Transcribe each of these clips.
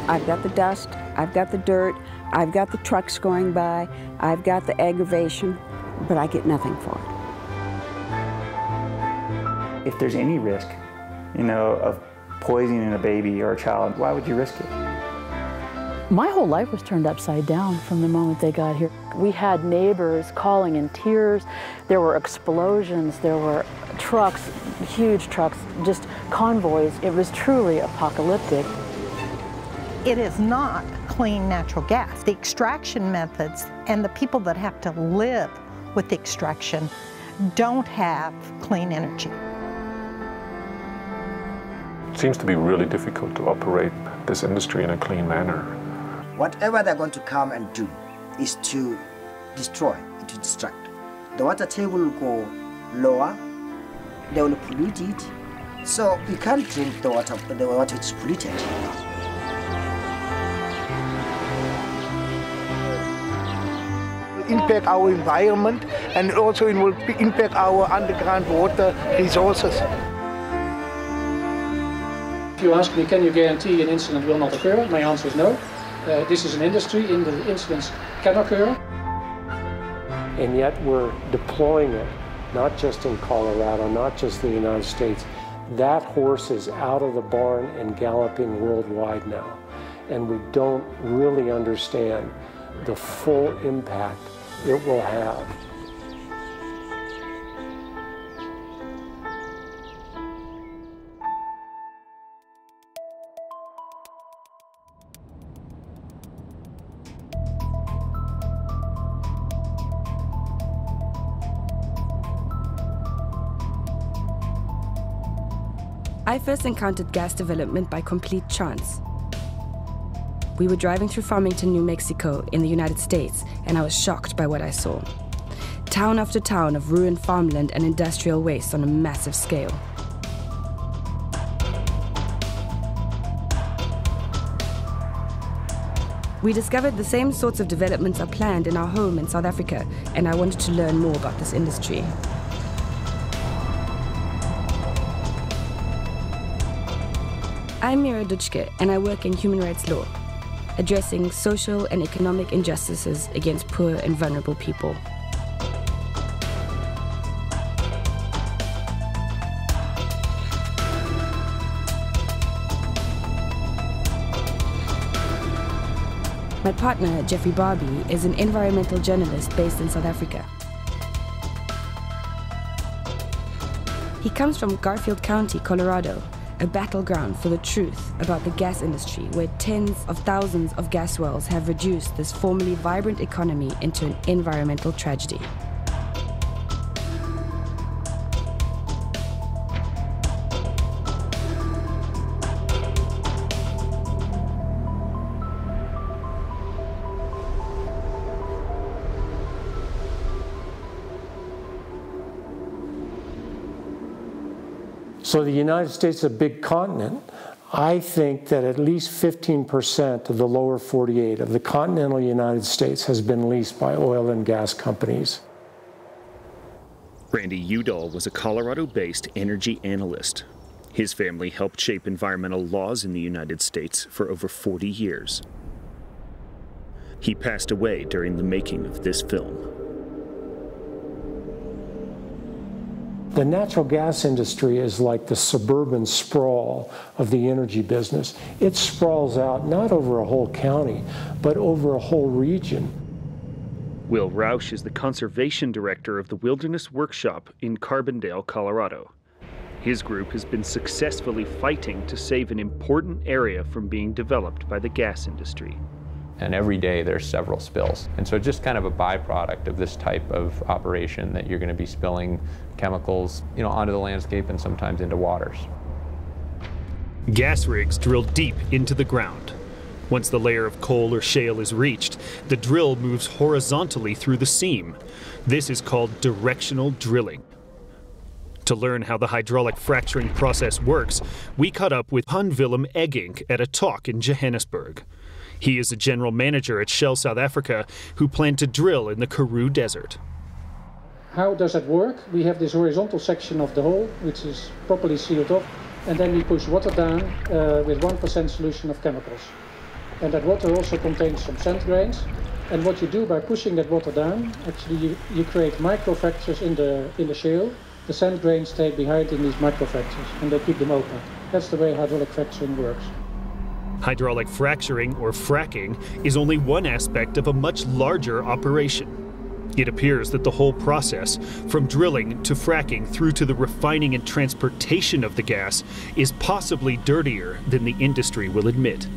I've got the dust, I've got the dirt, I've got the trucks going by, I've got the aggravation, but I get nothing for it. If there's any risk, of poisoning a baby or a child, why would you risk it? My whole life was turned upside down from the moment they got here. We had neighbors calling in tears. There were explosions. There were trucks, huge trucks, just convoys. It was truly apocalyptic. It is not clean natural gas. The extraction methods and the people that have to live with the extraction don't have clean energy. It seems to be really difficult to operate this industry in a clean manner. Whatever they're going to come and do is to destroy, to destruct. The water table will go lower, they will pollute it, so you can't drink the water is polluted. Impact our environment, and also it will impact our underground water resources. If you ask me, can you guarantee an incident will not occur? My answer is no. This is an industry, incidents can occur. And yet we're deploying it, not just in Colorado, not just in the United States. That horse is out of the barn and galloping worldwide now. And we don't really understand the full impact it will have. I first encountered gas development by complete chance. We were driving through Farmington, New Mexico in the United States, and I was shocked by what I saw. Town after town of ruined farmland and industrial waste on a massive scale. We discovered the same sorts of developments are planned in our home in South Africa, and I wanted to learn more about this industry. I'm Mira Dutschke, and I work in human rights law, addressing social and economic injustices against poor and vulnerable people. My partner, Jeffrey Barbee, is an environmental journalist based in South Africa. He comes from Garfield County, Colorado, a battleground for the truth about the gas industry, where tens of thousands of gas wells have reduced this formerly vibrant economy into an environmental tragedy. So the United States is a big continent. I think that at least 15% of the lower 48 of the continental United States has been leased by oil and gas companies. Randy Udall was a Colorado-based energy analyst. His family helped shape environmental laws in the United States for over 40 years. He passed away during the making of this film. The natural gas industry is like the suburban sprawl of the energy business. It sprawls out not over a whole county, but over a whole region. Will Rausch is the conservation director of the Wilderness Workshop in Carbondale, Colorado. His group has been successfully fighting to save an important area from being developed by the gas industry. And every day there's several spills. And so just kind of a byproduct of this type of operation that you're going to be spilling chemicals, onto the landscape and sometimes into waters. Gas rigs drill deep into the ground. Once the layer of coal or shale is reached, the drill moves horizontally through the seam. This is called directional drilling. To learn how the hydraulic fracturing process works, we caught up with Han Willem Eggink at a talk in Johannesburg. He is a general manager at Shell South Africa who planned to drill in the Karoo Desert. How does that work? We have this horizontal section of the hole, which is properly sealed off, and then we push water down with 1% solution of chemicals. And that water also contains some sand grains. And what you do by pushing that water down, actually you create microfractures in the shale. The sand grains stay behind in these microfractures and they keep them open. That's the way hydraulic fracturing works. Hydraulic fracturing, or fracking, is only one aspect of a much larger operation. It appears that the whole process, from drilling to fracking through to the refining and transportation of the gas, is possibly dirtier than the industry will admit.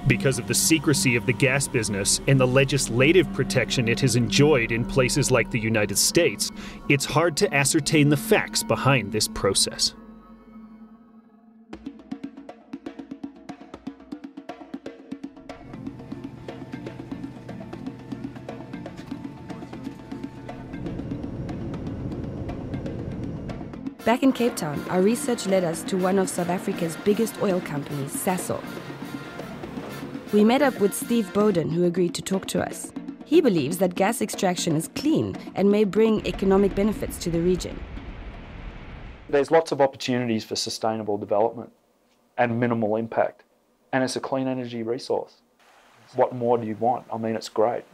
Because of the secrecy of the gas business and the legislative protection it has enjoyed in places like the United States, it's hard to ascertain the facts behind this process. Back in Cape Town, our research led us to one of South Africa's biggest oil companies, Sasol. We met up with Steve Bowden, who agreed to talk to us. He believes that gas extraction is clean and may bring economic benefits to the region. There's lots of opportunities for sustainable development and minimal impact, and it's a clean energy resource. What more do you want? I mean, it's great.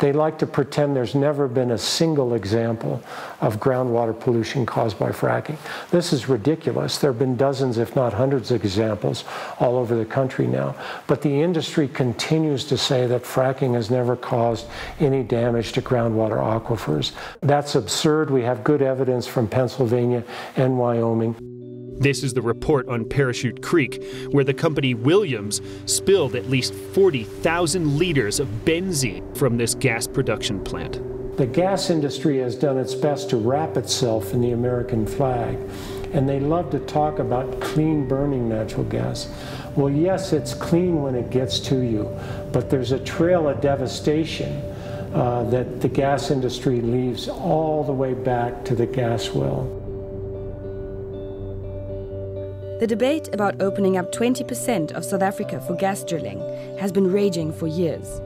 They like to pretend there's never been a single example of groundwater pollution caused by fracking. This is ridiculous. There have been dozens, if not hundreds of examples all over the country now. But the industry continues to say that fracking has never caused any damage to groundwater aquifers. That's absurd. We have good evidence from Pennsylvania and Wyoming. This is the report on Parachute Creek, where the company Williams spilled at least 40,000 liters of benzene from this gas production plant. The gas industry has done its best to wrap itself in the American flag, and they love to talk about clean burning natural gas. Well, yes, it's clean when it gets to you, but there's a trail of devastation that the gas industry leaves all the way back to the gas well. The debate about opening up 20% of South Africa for gas drilling has been raging for years.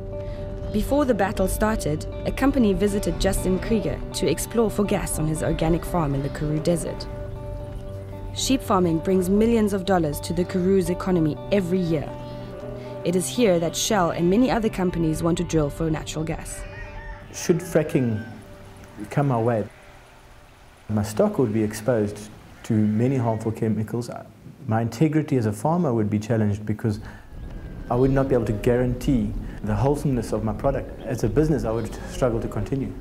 Before the battle started, a company visited Justin Krieger to explore for gas on his organic farm in the Karoo Desert. Sheep farming brings millions of dollars to the Karoo's economy every year. It is here that Shell and many other companies want to drill for natural gas. Should fracking come our way, my stock would be exposed to many harmful chemicals. My integrity as a farmer would be challenged because I would not be able to guarantee the wholesomeness of my product. As a business, I would struggle to continue.